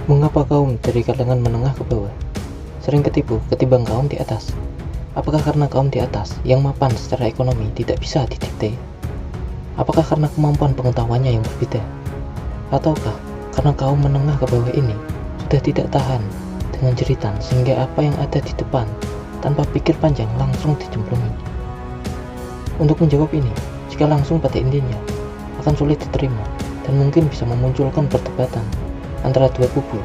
Mengapa kaum dari kalangan menengah ke bawah sering ketipu ketimbang kaum di atas? Apakah karena kaum di atas yang mapan secara ekonomi tidak bisa didikte? Apakah karena kemampuan pengetahuannya yang berbeda? Ataukah karena kaum menengah ke bawah ini sudah tidak tahan dengan jeritan sehingga apa yang ada di depan tanpa pikir panjang langsung dicemplungi? Untuk menjawab ini, jika langsung pada intinya, akan sulit diterima dan mungkin bisa memunculkan perdebatan antara dua kubu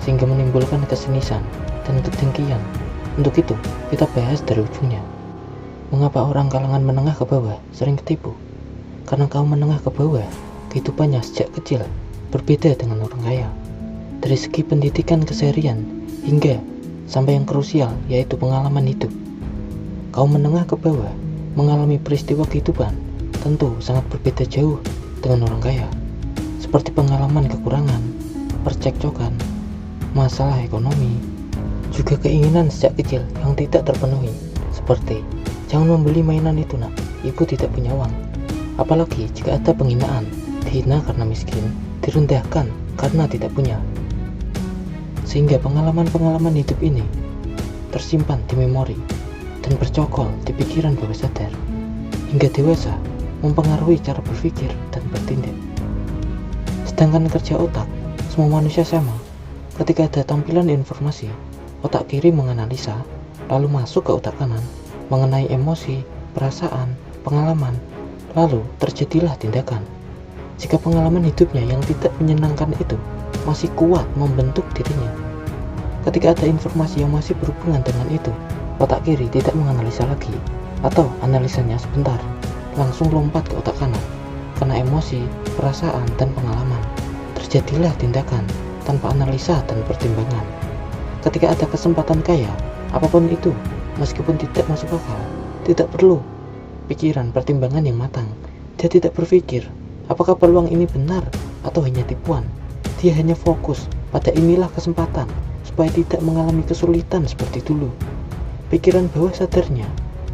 sehingga menimbulkan kesenisan dan kedengkian. Untuk itu, kita bahas dari ujungnya. Mengapa orang kalangan menengah ke bawah sering ketipu? Karena kaum menengah ke bawah, kehidupannya sejak kecil berbeda dengan orang kaya. Dari segi pendidikan keseharian hingga sampai yang krusial yaitu pengalaman hidup. Kaum menengah ke bawah mengalami peristiwa kehidupan tentu sangat berbeda jauh dengan orang kaya, seperti pengalaman kekurangan, percekcokan, masalah ekonomi, juga keinginan sejak kecil yang tidak terpenuhi, seperti jangan membeli mainan itu nak, ibu tidak punya uang. Apalagi jika ada penghinaan, dihina karena miskin, direndahkan karena tidak punya. Sehingga pengalaman-pengalaman hidup ini tersimpan di memori dan bercokol di pikiran bawah sadar hingga dewasa, mempengaruhi cara berpikir dan bertindak. Sedangkan kerja otak, semua manusia sama. Ketika ada tampilan informasi, otak kiri menganalisa, lalu masuk ke otak kanan, mengenai emosi, perasaan, pengalaman, lalu terjadilah tindakan. Jika pengalaman hidupnya yang tidak menyenangkan itu masih kuat membentuk dirinya, ketika ada informasi yang masih berhubungan dengan itu, otak kiri tidak menganalisa lagi, atau analisanya sebentar, langsung lompat ke otak kanan. Karena emosi, perasaan, dan pengalaman, terjadilah tindakan tanpa analisa dan pertimbangan. Ketika ada kesempatan kaya, apapun itu, meskipun tidak masuk akal, tidak perlu pikiran pertimbangan yang matang. Dia tidak berpikir, apakah peluang ini benar atau hanya tipuan. Dia hanya fokus pada inilah kesempatan, supaya tidak mengalami kesulitan seperti dulu. Pikiran bawah sadarnya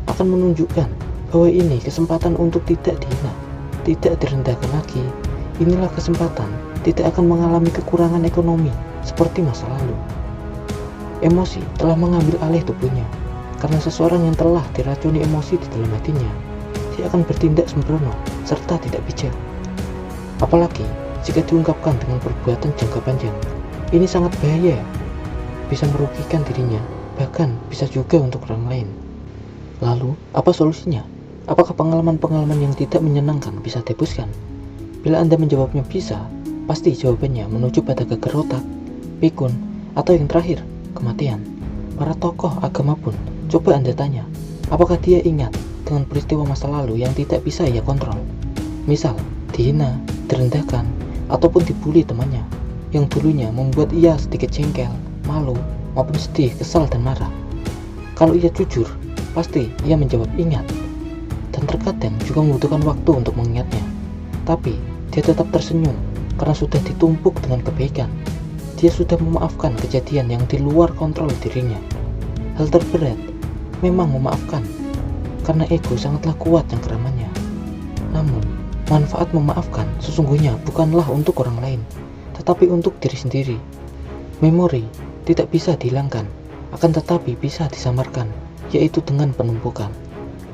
akan menunjukkan bahwa ini kesempatan untuk tidak dihina, tidak direndahkan lagi. Inilah kesempatan tidak akan mengalami kekurangan ekonomi seperti masa lalu. Emosi telah mengambil alih tubuhnya. Karena seseorang yang telah diracuni emosi di dalam hatinya, dia akan bertindak sembrono serta tidak bijak. Apalagi jika diungkapkan dengan perbuatan jangka panjang. Ini sangat bahaya, bisa merugikan dirinya, bahkan bisa juga untuk orang lain. Lalu, apa solusinya? Apakah pengalaman-pengalaman yang tidak menyenangkan bisa dihapuskan? Bila Anda menjawabnya bisa, pasti jawabannya menuju pada geger otak, pikun, atau yang terakhir, kematian. Para tokoh agama pun, coba Anda tanya, apakah dia ingat dengan peristiwa masa lalu yang tidak bisa ia kontrol? Misal, dihina, direndahkan, ataupun dibully temannya, yang dulunya membuat ia sedikit jengkel, malu, maupun sedih, kesal, dan marah. Kalau ia jujur, pasti ia menjawab ingat, dan terkadang juga membutuhkan waktu untuk mengingatnya. Tapi, dia tetap tersenyum, karena sudah ditumpuk dengan kebaikan. Dia sudah memaafkan kejadian yang di luar kontrol dirinya. Hal terberat, memang memaafkan, karena ego sangatlah kuat cengkeramannya. Namun, manfaat memaafkan sesungguhnya bukanlah untuk orang lain, tetapi untuk diri sendiri. Memori tidak bisa dihilangkan, akan tetapi bisa disamarkan, yaitu dengan penumpukan.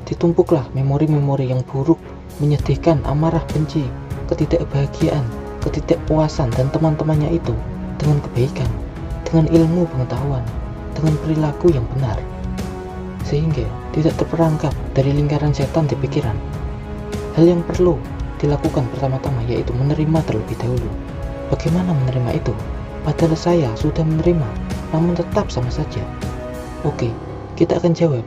Ditumpuklah memori-memori yang buruk, menyedihkan, amarah, benci, ketidakbahagiaan, ketidakpuasan, dan teman-temannya itu dengan kebaikan, dengan ilmu pengetahuan, dengan perilaku yang benar, sehingga tidak terperangkap dari lingkaran setan di pikiran. Hal yang perlu dilakukan pertama-tama yaitu menerima terlebih dahulu. Bagaimana menerima itu? Padahal saya sudah menerima, namun tetap sama saja. Oke, kita akan jawab.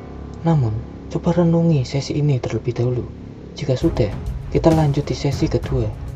Namun, coba renungi sesi ini terlebih dahulu. Jika sudah, kita lanjut di sesi kedua.